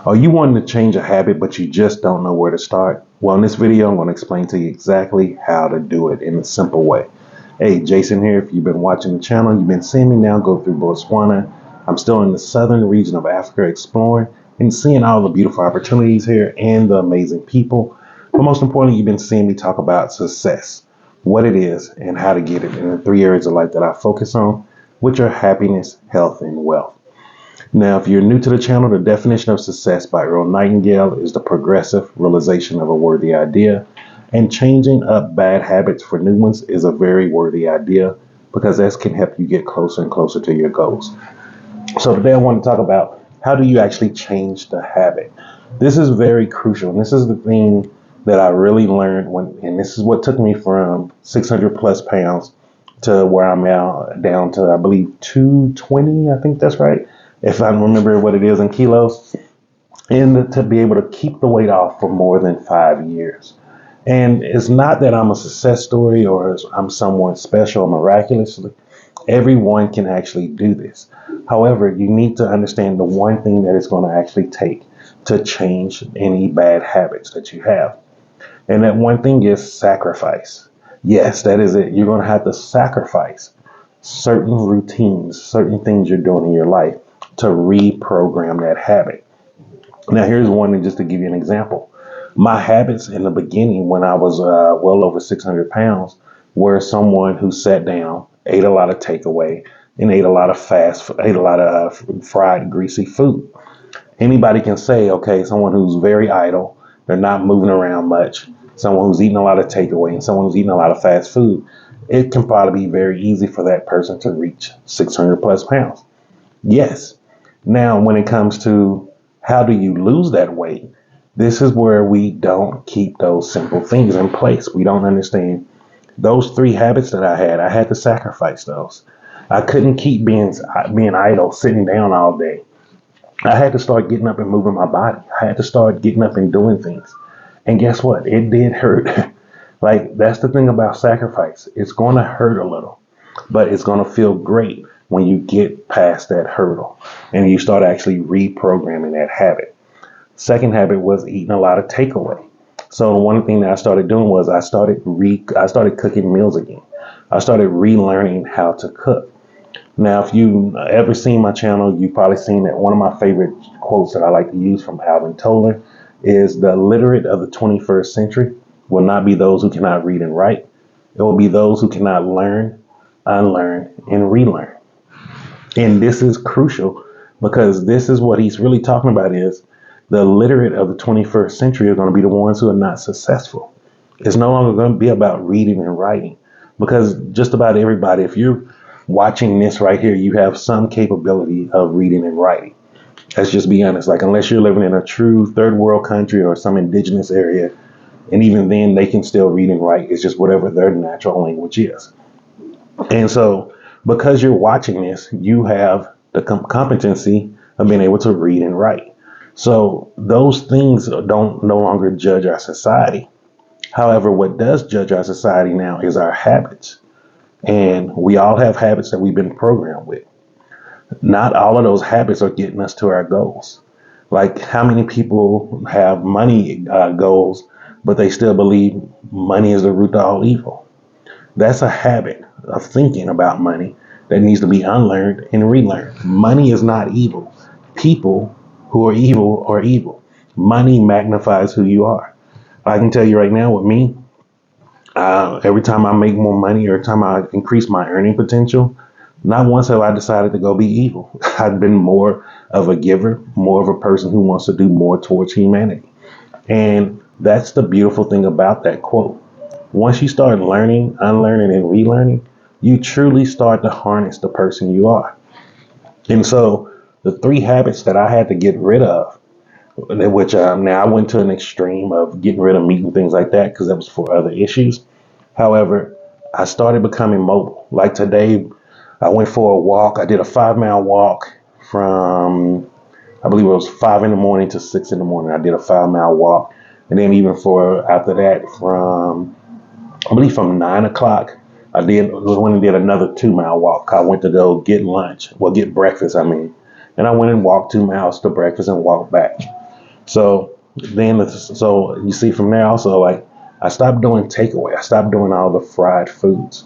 Are you wanting to change a habit, but you just don't know where to start? Well, in this video, I'm going to explain to you exactly how to do it in a simple way. Hey, Jason here. If you've been watching the channel, you've been seeing me now go through Botswana. I'm still in the southern region of Africa exploring and seeing all the beautiful opportunities here and the amazing people. But most importantly, you've been seeing me talk about success, what it is, and how to get it in the 3 areas of life that I focus on, which are happiness, health, and wealth. Now, if you're new to the channel, the definition of success by Earl Nightingale is the progressive realization of a worthy idea. And changing up bad habits for new ones is a very worthy idea because that can help you get closer and closer to your goals. So today I want to talk about how do you actually change the habit. This is very crucial. And this is the thing that I really learned and this is what took me from 600 plus pounds to where I'm now down to, I believe, 220. I think that's right, if I remember what it is in kilos, and to be able to keep the weight off for more than 5 years. And it's not that I'm a success story or I'm someone special or miraculously. Everyone can actually do this. However, you need to understand the one thing that it's going to actually take to change any bad habits that you have. And that one thing is sacrifice. Yes, that is it. You're going to have to sacrifice certain routines, certain things you're doing in your life to reprogram that habit. Now, here's one, just to give you an example. My habits in the beginning, when I was well over 600 pounds, were someone who sat down, ate a lot of takeaway, and ate a lot of fried, greasy food. Anybody can say, okay, someone who's very idle, they're not moving around much, someone who's eating a lot of takeaway, and someone who's eating a lot of fast food, it can probably be very easy for that person to reach 600 plus pounds. Yes. Now, when it comes to how do you lose that weight, this is where we don't keep those simple things in place. We don't understand those 3 habits that I had to sacrifice those. I couldn't keep being idle, sitting down all day. I had to start getting up and moving my body. I had to start getting up and doing things. And guess what? It did hurt. Like, that's the thing about sacrifice. It's going to hurt a little, but it's going to feel great when you get past that hurdle and you start actually reprogramming that habit. Second habit was eating a lot of takeaway. So the one thing that I started doing was I started cooking meals again. I started relearning how to cook. Now, if you ever seen my channel, you've probably seen that one of my favorite quotes that I like to use from Alvin Toler is the illiterate of the 21st century will not be those who cannot read and write. It will be those who cannot learn, unlearn, and relearn. And this is crucial because this is what he's really talking about is the illiterate of the 21st century are going to be the ones who are not successful. It's no longer going to be about reading and writing because just about everybody, if you're watching this right here, you have some capability of reading and writing. Let's just be honest. Like, unless you're living in a true third world country or some indigenous area, and even then they can still read and write. It's just whatever their natural language is. And so because you're watching this, you have the competency of being able to read and write. So those things don't no longer judge our society. However, what does judge our society now is our habits. And we all have habits that we've been programmed with. Not all of those habits are getting us to our goals. Like, how many people have money goals, but they still believe money is the root of all evil? That's a habit of thinking about money that needs to be unlearned and relearned. Money is not evil. People who are evil are evil. Money magnifies who you are. I can tell you right now with me, every time I make more money or every time I increase my earning potential, not once have I decided to go be evil. I've been more of a giver, more of a person who wants to do more towards humanity. And that's the beautiful thing about that quote. Once you start learning, unlearning, and relearning, you truly start to harness the person you are. And so the 3 habits that I had to get rid of, which now I went to an extreme of getting rid of meat and things like that because that was for other issues. However, I started becoming mobile. Like today, I went for a walk. I did a 5-mile walk from, I believe it was 5 in the morning to 6 in the morning. I did a 5-mile walk. And then even for after that, I believe from 9 o'clock, I went and did another 2-mile walk. I went to go get breakfast, And I went and walked 2 miles to breakfast and walked back. So you see from there also, like, I stopped doing takeaway. I stopped doing all the fried foods.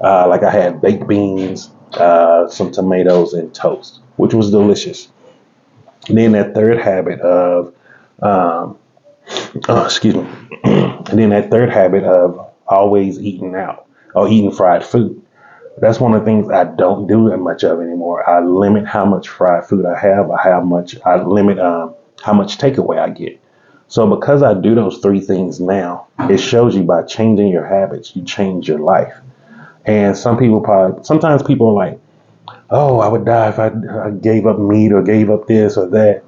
Like I had baked beans, some tomatoes, and toast, which was delicious. And then that third habit of, um, excuse me, and then that third habit of always eating out or eating fried food. That's one of the things I don't do that much of anymore. I limit how much fried food I have. I limit how much takeaway I get. So because I do those three things now, it shows you by changing your habits, you change your life. And sometimes people are like, oh, I would die if I gave up meat or gave up this or that.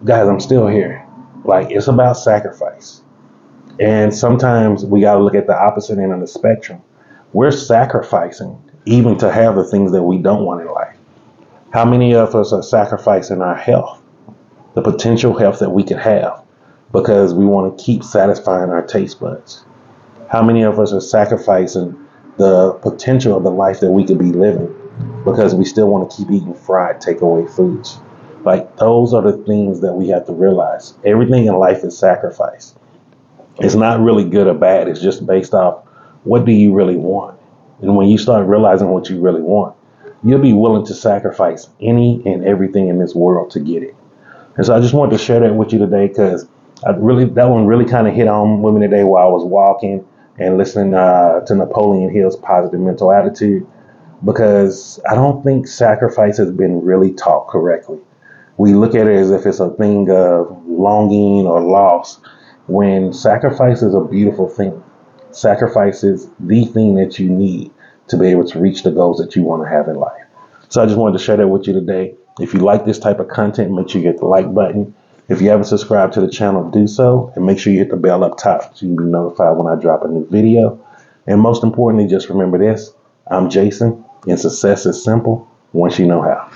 Guys, I'm still here. Like, it's about sacrifice. And sometimes we got to look at the opposite end of the spectrum. We're sacrificing even to have the things that we don't want in life. How many of us are sacrificing our health, the potential health that we could have, because we want to keep satisfying our taste buds? How many of us are sacrificing the potential of the life that we could be living because we still want to keep eating fried takeaway foods? Like, those are the things that we have to realize. Everything in life is sacrifice. It's not really good or bad. It's just based off, what do you really want? And when you start realizing what you really want, you'll be willing to sacrifice any and everything in this world to get it. And so I just wanted to share that with you today, because that one really kind of hit on with me today while I was walking and listening to Napoleon Hill's Positive Mental Attitude, because I don't think sacrifice has been really taught correctly. We look at it as if it's a thing of longing or loss, when sacrifice is a beautiful thing. Sacrifice is the thing that you need to be able to reach the goals that you want to have in life. So I just wanted to share that with you today. If you like this type of content, make sure you hit the like button. If you haven't subscribed to the channel, do so, and make sure you hit the bell up top so you can be notified when I drop a new video. And most importantly, just remember this: I'm Jason, and success is simple once you know how.